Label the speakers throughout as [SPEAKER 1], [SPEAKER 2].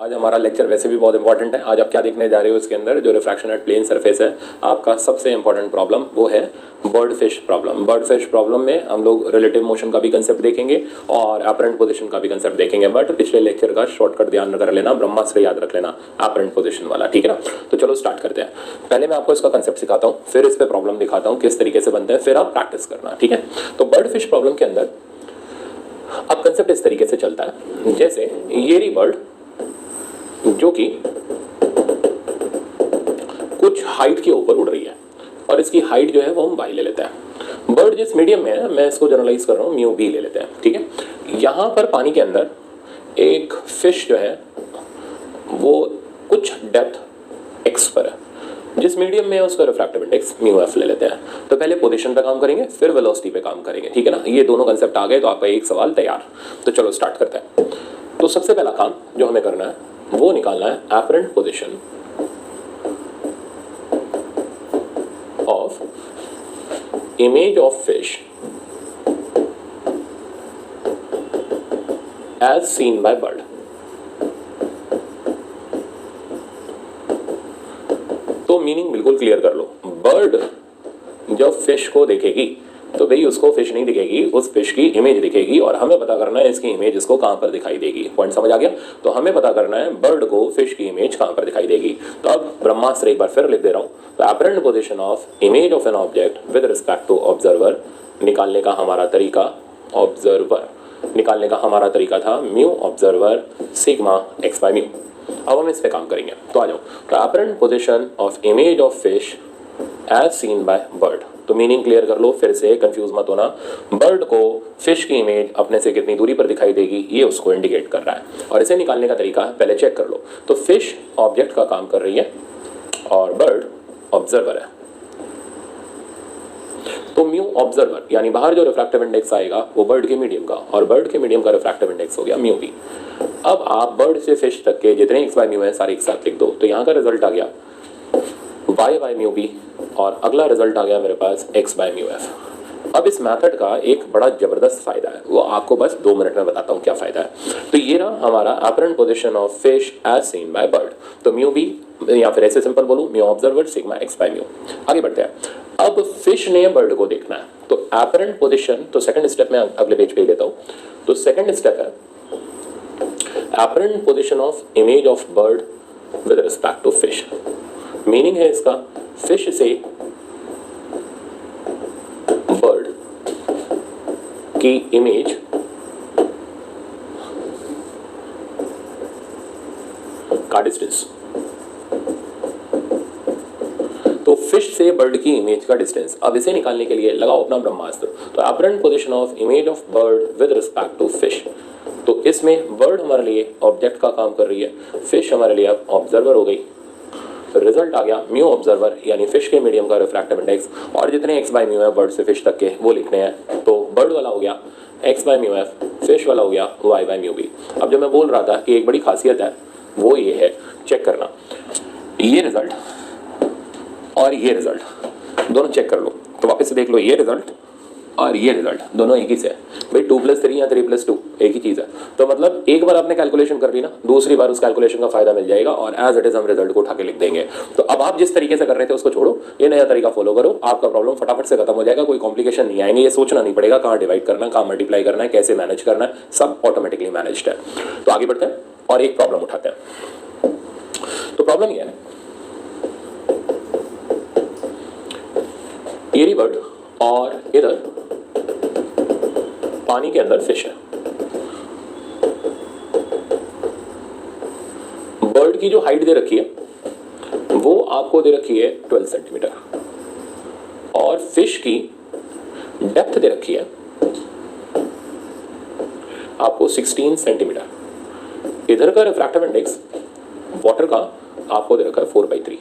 [SPEAKER 1] आज हमारा लेक्चर वैसे भी बहुत इंपॉर्टेंट है। आज आप क्या देखने जा रहे हो इसके अंदर, जो रिफ्रैक्शन एट प्लेन सरफेस है, आपका सबसे इंपॉर्टेंट प्रॉब्लम वो है bird fish problem. Bird fish problem में हम लोग रिलेटिव मोशन का भी कंसेप्ट देखेंगे और अपरेंट पोजीशन का भी कंसेप्ट देखेंगे। बट पिछले लेक्चर का शॉर्टकट ध्यान कर लेना, ब्रह्मास्त्र याद रख लेना अपरेंट पोजीशन वाला, ठीक है ना। तो चलो स्टार्ट करते हैं। पहले मैं आपको इसका कंसेप्ट सिखाता हूँ, फिर इस पर प्रॉब्लम दिखाता हूँ किस तरीके से बनते हैं, फिर आप प्रैक्टिस करना, ठीक है। तो बर्ड फिश प्रॉब्लम के अंदर अब कंसेप्ट इस तरीके से चलता है, जैसे ये रही बर्ड जो कि कुछ हाइट के ऊपर उड़ रही है और इसकी हाइट जो है वो हम y ले लेते हैं। बर्ड जिस मीडियम में है, मैं इसको जनरलाइज कर रहा हूँ, म्यू बी ले लेते हैं, ठीक है। यहाँ पर पानी के अंदर एक फिश जो है वो कुछ डेप्थ x पर है, जिस मीडियम में है उसका रिफ्रैक्टिव इंडेक्स म्यू एफ ले लेते हैं। तो पहले पोजीशन पे काम करेंगे, फिर वेलोसिटी पे काम करेंगे, ठीक है ना। ये दोनों कंसेप्ट आ गए तो आपका एक सवाल तैयार। तो चलो स्टार्ट करते हैं। तो सबसे पहला काम जो हमें करना है वो निकालना है apparent position of image of fish as seen by bird. तो मीनिंग बिल्कुल क्लियर कर लो। बर्ड जब फिश को देखेगी तो भाई उसको फिश नहीं दिखेगी, उस फिश की इमेज दिखेगी और हमें पता करना है इसकी इमेज इसको कहां पर दिखाई देगी। पॉइंट समझ आ गया। तो हमें पता करना है बर्ड को फिश की इमेज कहां पर दिखाई देगी। तो अब ब्रह्मास्त्र एक बार फिर लिख दे रहा हूं। तो apparent position of image of an object with respect to observer निकालने का हमारा तरीका, ऑब्जर्वर निकालने का हमारा तरीका था mu observer sigma x by mu. अब हम इस पे काम करेंगे। तो आ जाओ। तो apparent position of image of fish as seen by bird. तो मीनिंग क्लियर कर लो, फिर से कंफ्यूज मत होना। बर्ड को फिश की इमेज अपने से कितनी दूरी पर दिखाई देगी ये उसको इंडिकेट कर रहा है और इसे निकालने का तरीका पहले चेक कर लो। तो फिश ऑब्जेक्ट का काम कर रही है और बर्ड ऑब्जर्वर है। तो म्यू ऑब्जर्वर यानी बाहर जो रिफ्रैक्टिव इंडेक्स आएगा वो बर्ड के मीडियम का, और बर्ड के मीडियम का रिफ्रैक्टिव इंडेक्स हो गया म्यू बी। अब आप बर्ड से फिश तक के जितने एक्स बाय म्यू है सारे एक साथ लिख दो। तो यहाँ का रिजल्ट आ गया y बाय म्यू बी और अगला रिजल्ट आ गया मेरे पास x बाय म्यू एफ। अब इस मेथड का एक बड़ा जबरदस्त फायदा है, वो आपको बस 2 मिनट में बताता हूँ क्या फायदा है। तो ये रहा हमारा apparent position of fish as seen by bird. तो म्यू बी या फिर ऐसे सिंपल बोलूँ mu observer sigma x by mu. आगे बढ़ते हैं। अब फिश ने बर्ड को देखना है तो अपरेंट पोजीशन, तो सेकंड स्टेप में अगले पेज पे ही लेता हूँ। तो सेकंड स्टेप है apparent position of image of bird with respect to fish. Meaning है इसका फिश से बर्ड की इमेज का डिस्टेंस। तो फिश से बर्ड की इमेज का डिस्टेंस, अब इसे निकालने के लिए लगाओ अपना ब्रह्मास्त्र। तो apparent position of image of bird with respect to fish. तो इसमें बर्ड हमारे लिए ऑब्जेक्ट का काम कर रही है, फिश हमारे लिए अब ऑब्जर्वर हो गई। रिजल्ट आ गया म्यू ऑब्जर्वर यानी फिश के मीडियम का रिफ्रैक्टिव इंडेक्स, और जितने एक्स बाय म्यू है बर्ड से फिश तक के वो लिखने हैं। तो बर्ड वाला हो गया x bye mu F, fish वाला हो गया वाई बाय म्यू बी। अब जब मैं बोल रहा था कि एक बड़ी खासियत है वो ये है, चेक करना, ये रिजल्ट और ये रिजल्ट दोनों चेक कर लो। तो वापस से देख लो, ये रिजल्ट और ये रिजल्ट दोनों एक ही से है भाई। 2+3 या 3+2 एक ही चीज़ है। तो मतलब एक बार आपने कैलकुलेशन कर ली ना, दूसरी बार उस कैलकुलेशन का फायदा मिल जाएगा और एज इट इज हम रिजल्ट को उठा के लिख देंगे। तो अब आप जिस तरीके से कर रहे थे उसको छोड़ो, ये नया तरीका फॉलो करो, आपका प्रॉब्लम फटाफट से खत्म हो जाएगा। कोई कॉम्प्लिकेशन नहीं आएंगे, ये सोचना नहीं पड़ेगा कहाँ डिवाइड करना है, कहाँ मल्टीप्लाई करना है, कैसे मैनेज करना है, सब ऑटोमेटिकली मैनेज्ड है। तो आगे बढ़ते हैं और एक प्रॉब्लम उठाते हैं। तो प्रॉब्लम ये है, ये बर्ड और इधर पानी के अंदर फिश है। बर्ड की जो हाइट दे रखी है वो आपको दे रखी है 12 सेंटीमीटर और फिश की डेप्थ दे रखी है आपको 16 सेंटीमीटर। इधर का रिफ्रैक्टिव इंडेक्स वाटर का आपको दे रखा है 4/3,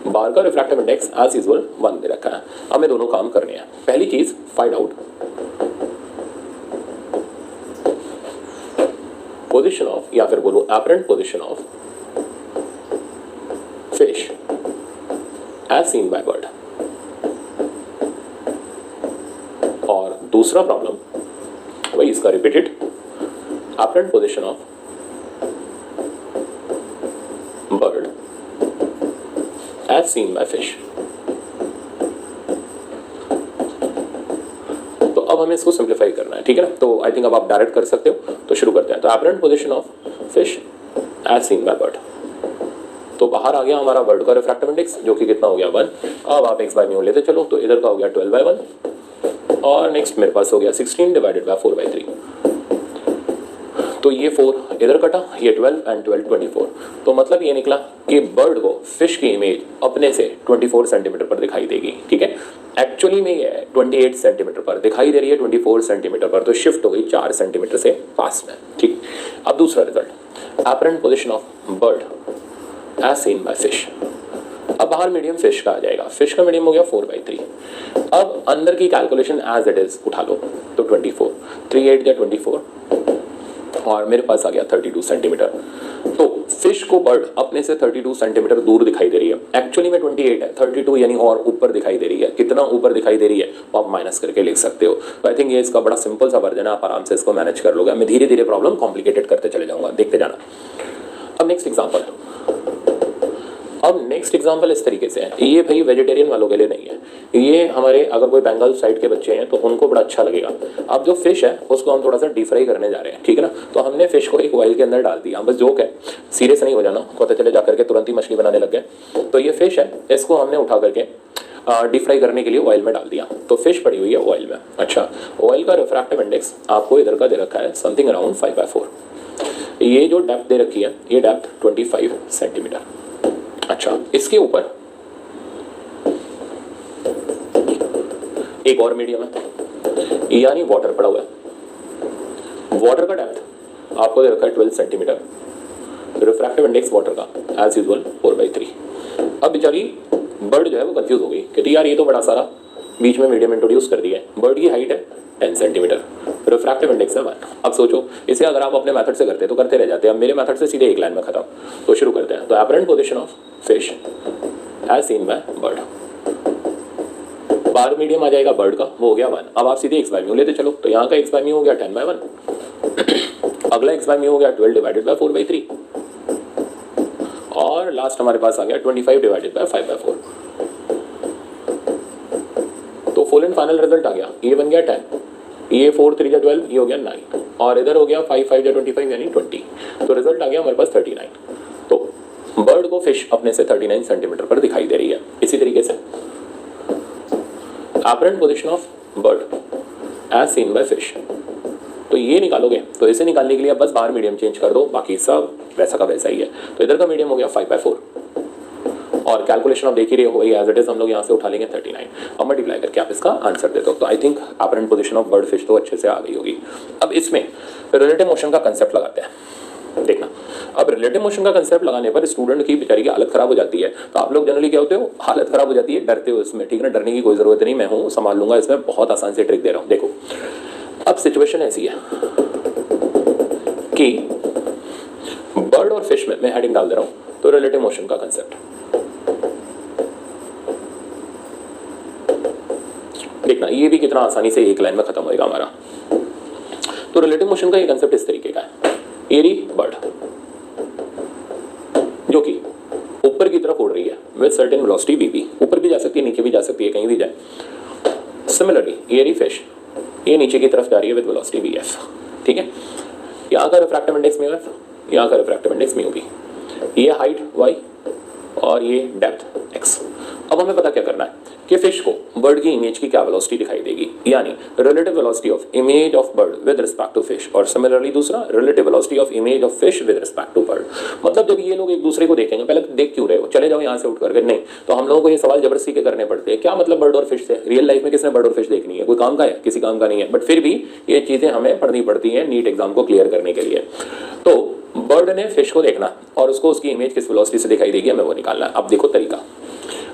[SPEAKER 1] बार का रिफ्रैक्टिव इंडेक्स एज यूजुअल 1 दे रखा है। हमें दोनों काम करने हैं। पहली चीज फाइंड आउट पोजीशन ऑफ, या फिर बोलो apparent position of fish as seen by bird. और दूसरा प्रॉब्लम वही इसका repeated apparent position of as seen by fish. तो अब हमें इसको सिंप्लीफाई करना है, ठीक है ना। तो आई थिंक अब आप डायरेक्ट कर सकते हो, तो शुरू करते हैं। तो apparent position of fish as seen by bird, तो बाहर आ गया हमारा बर्ड का रिफ्रैक्टिव इंडेक्स जो कि कितना हो गया 1। अब आप x बाय म्यू लेते चलो, तो इधर का हो गया 12/1 और नेक्स्ट मेरे पास हो गया 16 डिवाइडेड बाय 4/3। तो ये 4 इधर कटा, ये 12 एंड 12 24। तो मतलब ये निकला कि बर्ड को फिश की इमेज अपने से 24 सेंटीमीटर पर दिखाई देगी, ठीक है। एक्चुअली में ये 28 सेंटीमीटर पर दिखाई दे रही है, 24 सेंटीमीटर पर, तो शिफ्ट हो गई 4 सेंटीमीटर से पास में, ठीक। अब दूसरा result, apparent position of bird as seen by fish. अब बाहर मीडियम फिश का आ जाएगा, फिश का मीडियम हो गया 4/3। अब अंदर की कैलकुलेशन एज इट इज उठा लो, तो 24, 3 8 या 24 और मेरे पास आ गया 32 सेंटीमीटर। तो फिश को बर्ड अपने से 32 सेंटीमीटर दूर दिखाई दे रही है, एक्चुअली में 28 है, 32 यानी और ऊपर दिखाई दे रही है। कितना ऊपर दिखाई दे रही है वो आप माइनस करके लिख सकते हो। तो आई थिंक ये इसका बड़ा सिंपल सा वर्जन है, आप आराम से इसको मैनेज कर लोगे। मैं धीरे धीरे प्रॉब्लम कॉम्प्लिकेटेड करते चले जाऊंगा, देखते जाना। अब नेक्स्ट एग्जांपल, अब नेक्स्ट एग्जांपल इस तरीके से है, ये भाई वेजिटेरियन वालों के लिए नहीं है, ये हमारे अगर कोई बंगाल साइड के बच्चे हैं तो उनको बड़ा अच्छा लगेगा। अब जो फिश है उसको हम थोड़ा सा डीप फ्राई करने जा रहे हैं, ठीक है ना। तो हमने फिश को एक ऑयल के अंदर डाल दिया, बस जोक है, सीरियस नहीं हो जाना, पता चले जा करके तुरंत ही मछली बनाने लग गए। तो ये फिश है, इसको हमने उठा करके डीप फ्राई करने के लिए ऑयल में डाल दिया, तो फिश पड़ी हुई है ऑयल में। अच्छा, ऑयल का रिफ्रैक्टिव इंडेक्स आपको इधर का दे रखा है समथिंग अराउंड 5/4। ये जो डेप्थ दे रखी है, ये डेप्थ 25 सेंटीमीटर। अच्छा, इसके ऊपर एक और मीडियम है, यानी वाटर पड़ा हुआ है। वाटर का डेप्थ आपको दे रखा है 12 सेंटीमीटर, रिफ्रैक्टिव इंडेक्स वाटर का एज यूजुअल 4/3। अब बेचारी बर्ड जो है वो कंफ्यूज हो गई, कहती यार ये तो बड़ा सारा बीच में मीडियम इंट्रोड्यूस कर दिया है। बर्ड की हाइट है 10 सेंटीमीटर, रिफ्रैक्टिव इंडेक्स है 1। अब सोचो, इसे अगर आप अपने मेथड से करते तो करते रह जाते हैं, अब मेरे मेथड से सीधे एक लाइन में खत्म। तो शुरू करते हैं। तो apparent position of fish as seen by bird, बाहर मीडियम आ जाएगा बर्ड का, वो हो गया 1। अब आप सीधे x बाय म्यू लेते चलो, तो यहाँ का x बाय म्यू हो गया 10/1, अगला x बाय म्यू हो गया 12 डिवाइडेड बाय 4/3 और लास्ट हमारे पास आ गया 25 डिवाइडेड बाय 5/4। तो फुल एंड फाइनल रिजल्ट आ गया, ये बन गया 10, ये 4 3 या 12, ये हो गया 9 और इधर हो गया 5 5 या 25 यानी 20। तो रिजल्ट आ गया हमारे पास 39। तो बर्ड को फिश अपने से 39 सेंटीमीटर पर दिखाई दे रही है। इसी तरीके से apparent position of bird as seen by fish, तो ये निकालोगे, तो इसे निकालने के लिए बस बाहर मीडियम चेंज कर दो, बाकी सब वैसा का वैसा ही है। तो इधर का मीडियम हो गया 5/4 और कैलकुलेशन आप देख ही रहे हो, एज इट इज हम लोग यहाँ से उठा लेंगे 39। अब मल्टीप्लाई करके आप इसका आंसर देते हो। तो I think apparent position of bird fish तो अच्छे से आ गई होगी। अब इसमें रिलेटिव मोशन का कंसेप्ट लगाते हैं, देखना। अब रिलेटिव मोशन का कंसेप्ट लगाने पर स्टूडेंट की बेचारी की हालत खराब हो जाती है। तो आप लोग जनरली क्या होते हो, हालत खराब हो जाती है, डरते हो इसमें, ठीक है ना। डरने की कोई जरूरत नहीं, मैं हूँ, संभाल लूंगा इसमें, बहुत आसान से ट्रिक दे रहा हूँ। देखो, अब सिचुएशन ऐसी है कि बर्ड और फिश में मैं हेडिंग डाल दे रहा हूं, तो रिलेटिव मोशन का कंसेप्ट देखना, ये भी कितना आसानी से एक लाइन में खत्म होएगा हमारा। तो रिलेटिव मोशन का ये कंसेप्ट इस तरीके का है, एरी बर्ड जो कि ऊपर की तरफ उड़ रही है विद सर्टेन वेलोसिटी वीपी, ऊपर भी जा सकती है, नीचे भी जा सकती है, कहीं भी जाए। सिमिलरली एरी फिश ये नीचे की तरफ जा रही है विद वेलोसिटी वीएफ, ठीक है। यहाँ का रिफ्रैक्टिव इंडेक्स म्यू एफ, यहाँ का रिफ्रैक्टिव इंडेक्स म्यू बी, ये हाइट y और ये डेप्थ x। अब हमें पता क्या करना है कि फिश को बर्ड की इमेज की क्या वेलोसिटी दिखाई देगी, यानी relative velocity of image of bird with respect to fish, और सिमिलरली दूसरा relative velocity of image of fish with respect to bird. मतलब जब ये लोग एक दूसरे को देखेंगे, पहले देख क्यों रहे हो, चले जाओ यहाँ से उठ करके, नहीं तो हम लोगों को ये सवाल जबरदस्ती के करने पड़ते हैं। क्या मतलब बर्ड और फिश से, रियल लाइफ में किसने बर्ड और फिश देखनी है, कोई काम का है, किसी काम का नहीं है, बट फिर भी ये चीज़ें हमें पढ़नी पड़ती हैं नीट एग्जाम को क्लियर करने के लिए। तो बर्ड ने फिश को देखना और उसको उसकी इमेज किस वेलोसिटी से दिखाई देगी, हमें वो निकालना है। अब देखो तरीका,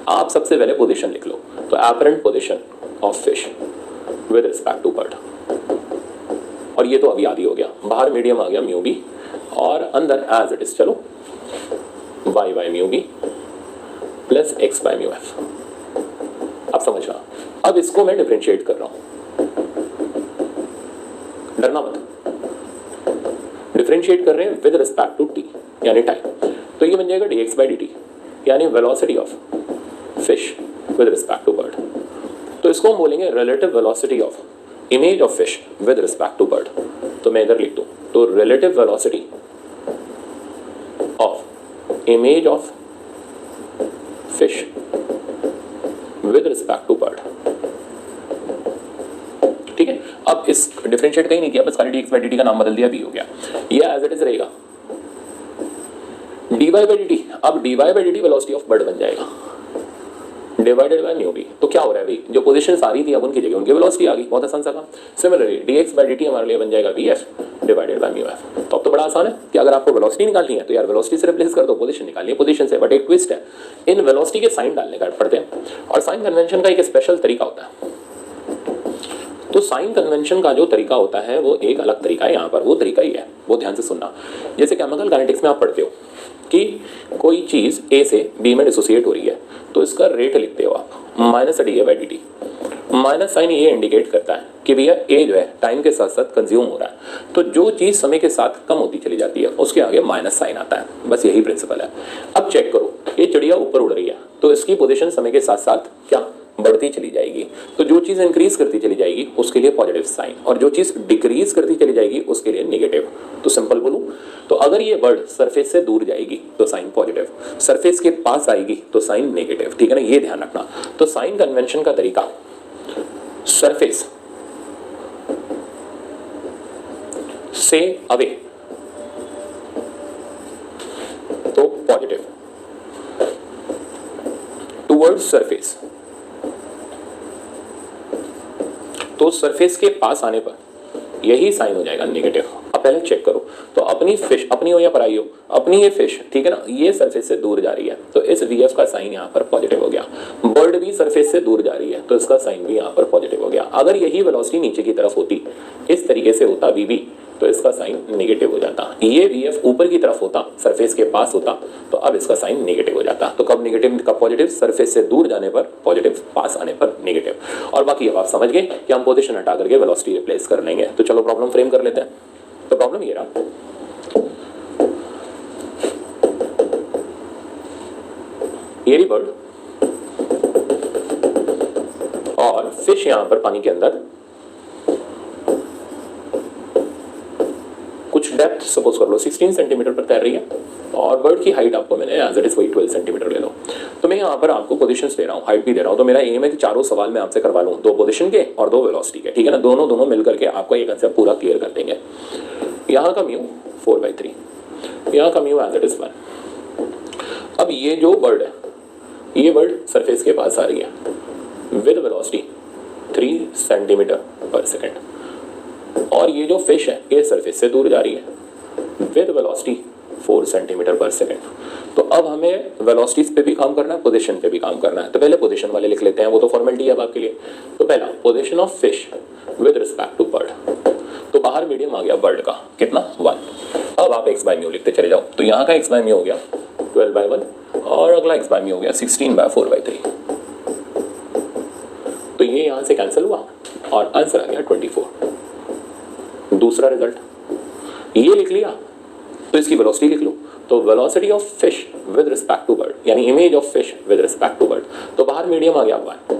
[SPEAKER 1] आप सबसे पहले पोजीशन लिख लो, तो apparent position of fish with respect to bird, और ये तो अभी आदि हो गया, बाहर मीडियम आ गया म्यू बी और अंदर एज इट इज चलो y by mu B plus x by mu F. आप समझना, अब इसको मैं डिफरेंशिएट कर रहा हूं, डरना मत, डिफरेंशिएट कर रहे हैं विद रिस्पेक्ट टू t यानी टाइम। तो ये बन जाएगा dx बाई dt यानी velocity of fish with respect to bird. तो इसको हम बोलेंगे relative velocity of image of fish with respect to bird. तो मैं इधर लिख दूं, तो relative velocity of image of fish with respect to bird. ठीक है, अब इस डिफरेंशिएट कहीं नहीं किया, बस खाली dx by dt का नाम बदल दिया, b हो गया। ये एज इट इज रहेगा dy by dt। अब dy by dt velocity of bird बन जाएगा डिवाइडेड बाय म्यू बी। तो क्या हो रहा है भाई, जो पोजीशन आ रही थी अब उनकी जगह उनकी वेलोसिटी आ गई, बहुत आसान सा काम। सिमिलरली dx by dt हमारे लिए बन जाएगा vf divided by mu F. तो अब तो बड़ा आसान है कि अगर आपको वेलोसिटी निकालनी है तो यार वेलोसिटी से रिप्लेस कर दो, पोजीशन निकालनी है पोजीशन से। बट एक ट्विस्ट है, इन वेलोसिटी के साइन डालने का पड़ते हैं, और साइन कन्वेंशन का एक स्पेशल तरीका होता है। तो साइन कन्वेंशन का जो तरीका होता है वो एक अलग तरीका है, यहाँ पर वो तरीका ही है, वो ध्यान से सुनना। जैसे केमिकल काइनेटिक्स में आप पढ़ते हो कि कोई चीज़ ए से बी में डिसोसिएट हो रही है, तो इसका रेट लिखते हो आप minus D A by D T. Minus sign ये इंडिकेट करता है कि भैया ए जो है टाइम के साथ साथ कंज्यूम हो रहा है, तो जो चीज़ समय के साथ कम होती चली जाती है उसके आगे माइनस साइन आता है। बस यही प्रिंसिपल है। अब चेक करो, ये चिड़िया ऊपर उड़ रही है तो इसकी पोजीशन समय के साथ साथ क्या बढ़ती चली जाएगी। तो जो चीज़ इंक्रीज करती चली जाएगी उसके लिए पॉजिटिव साइन, और जो चीज़ डिक्रीज करती चली जाएगी उसके लिए नेगेटिव। तो सिंपल बोलूं तो अगर ये बर्ड सरफेस से दूर जाएगी तो साइन पॉजिटिव, सरफेस के पास आएगी तो साइन नेगेटिव। ठीक है ना, ये ध्यान रखना। तो साइन कन्वेंशन का तरीका सरफेस से अवे तो पॉजिटिव, टुवर्ड्स सरफेस तो सरफेस के पास आने पर यही साइन हो जाएगा नेगेटिव। अब पहले चेक करो, तो अपनी फिश, अपनी हो या पराई हो, अपनी ये फिश, ठीक है ना, ये सरफेस से दूर जा रही है तो इस वीएफ का साइन यहाँ पर पॉजिटिव हो गया। बर्ड भी सरफेस से दूर जा रही है तो इसका साइन भी यहाँ पर पॉजिटिव हो गया। अगर यही वेलोसिटी नीचे की तरफ होती, इस तरीके से होता वीबी, तो इसका साइन नेगेटिव हो जाता। ये वीएफ ऊपर की तरफ होता, सरफेस के पास होता, तो अब इसका साइन नेगेटिव हो जाता। तो कब नेगेटिव कब पॉजिटिव, सरफेस से दूर जाने पर पॉजिटिव, पास आने पर नेगेटिव। और बाकी अब आप समझ गए कि हम पोजीशन हटा करके वेलोसिटी रिप्लेस कर लेंगे। तो चलो प्रॉब्लम फ्रेम कर लेते हैं। तो प्रॉब्लम ये रहा, ये रही बर्ड और फिश यहां पर पानी के अंदर कुछ डेप्थ सपोज कर लो 16 सेंटीमीटर पर तैर रही है, और बर्ड की हाइट आपको मैंने एज इट इज वही 12 सेंटीमीटर ले लो। तो मैं यहाँ पर आपको पोजीशंस दे रहा हूँ, हाइट भी दे रहा हूँ। तो मेरा एम है कि चारों सवाल मैं आपसे करवा लूँ, 2 पोजीशन के और 2 वेलोसिटी के। ठीक है ना, दोनों मिलकर के आपको ये कंसेप्ट पूरा क्लियर कर देंगे। यहाँ का म्यू 4/3, यहाँ का म्यू एज इट इज 1। अब ये जो बर्ड है, ये बर्ड सरफेस के पास आ रही है विद वेलोसिटी 3 सेंटीमीटर पर सेकेंड, और ये जो फिश है ये सरफेस से दूर जा रही है विद वेलोसिटी 4 सेंटीमीटर पर सेकेंड। तो अब हमें वेलोसिटीज पे भी काम करना है, पोजीशन पे भी काम करना है। तो पहले पोजीशन वाले लिख लेते हैं, वो तो फॉर्मेलिटी है अब आपके लिए। तो पहला position of fish with respect to bird, तो बाहर मीडियम आ गया बर्ड का कितना 1। अब आप x बाय म्यू लिखते चले जाओ। तो यहाँ का x बाय म्यू हो गया 12/1, और अगला x बाय म्यू हो गया 16/4/3। तो ये यहाँ से कैंसिल हुआ और आंसर आ गया 24। दूसरा रिजल्ट ये लिख लिया, तो इसकी वेलोसिटी लिख लो। तो velocity of fish with respect to bird, यानी image of fish with respect to bird, तो बाहर मीडियम आ गया 1।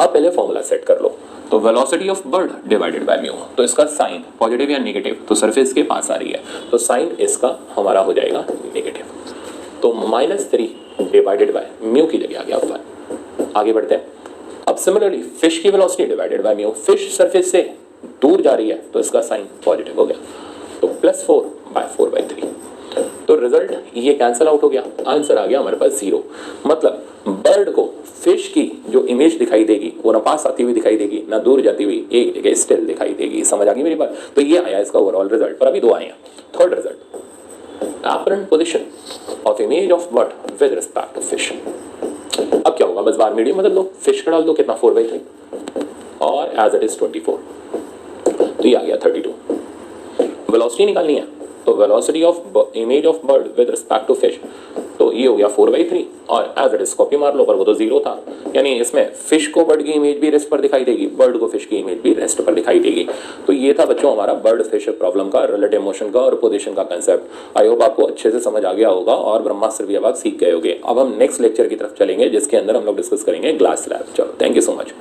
[SPEAKER 1] अब पहले फॉर्मूला सेट कर लो। तो velocity of bird divided by mu, तो इसका साइन पॉजिटिव या नेगेटिव, तो सरफेस के पास आ रही है तो साइन इसका हमारा हो जाएगा नेगेटिव। तो -3 डिवाइडेड बाय म्यू की जगह आ गया 1। आगे बढ़ते हैं। अब सिमिलरली फिश की velocity divided by mu, fish surface से दूर जा रही है तो इसका साइन पॉजिटिव हो गया, तो +4/4/3। तो रिजल्ट ये कैंसिल आउट हो गया, आंसर आ गया हमारे पास 0। मतलब बर्ड को फिश की जो इमेज दिखाई देगी वो ना पास आती हुई दिखाई देगी ना दूर जाती हुई, एक जगह स्टिल दिखाई देगी। समझ आ गई मेरी बात? तो ये आया इसका ओवरऑल रिजल्ट। पर अभी 2 आए हैं। Third result, apparent position of image of bird with respect to fish. अब क्या होगा, बस बार मीडियम बदल दो, फिश का डाल दो, कितना 4/3 और एज इट इज 24। तो ये आ गया 32। वेलोसिटी निकालनी है, तो velocity of image of bird with respect to fish, तो ये हो गया 4/3 और एज इट इज कॉपी मार लो, पर वो तो 0 था। यानी इसमें फिश को बर्ड की इमेज भी रेस्ट पर दिखाई देगी, बर्ड को फिश की इमेज भी रेस्ट पर दिखाई देगी। तो ये था बच्चों हमारा बर्ड फिश प्रॉब्लम का, रिलेटिव मोशन का और पोजीशन का कंसेप्ट। आई होप आपको अच्छे से समझ आ गया होगा और ब्रह्मास्त्र भी अब आप सीख गए होगे। अब हम नेक्स्ट लेक्चर की तरफ चलेंगे जिसके अंदर हम लोग डिस्कस करेंगे ग्लास स्लैब। चलो, थैंक यू सो मच।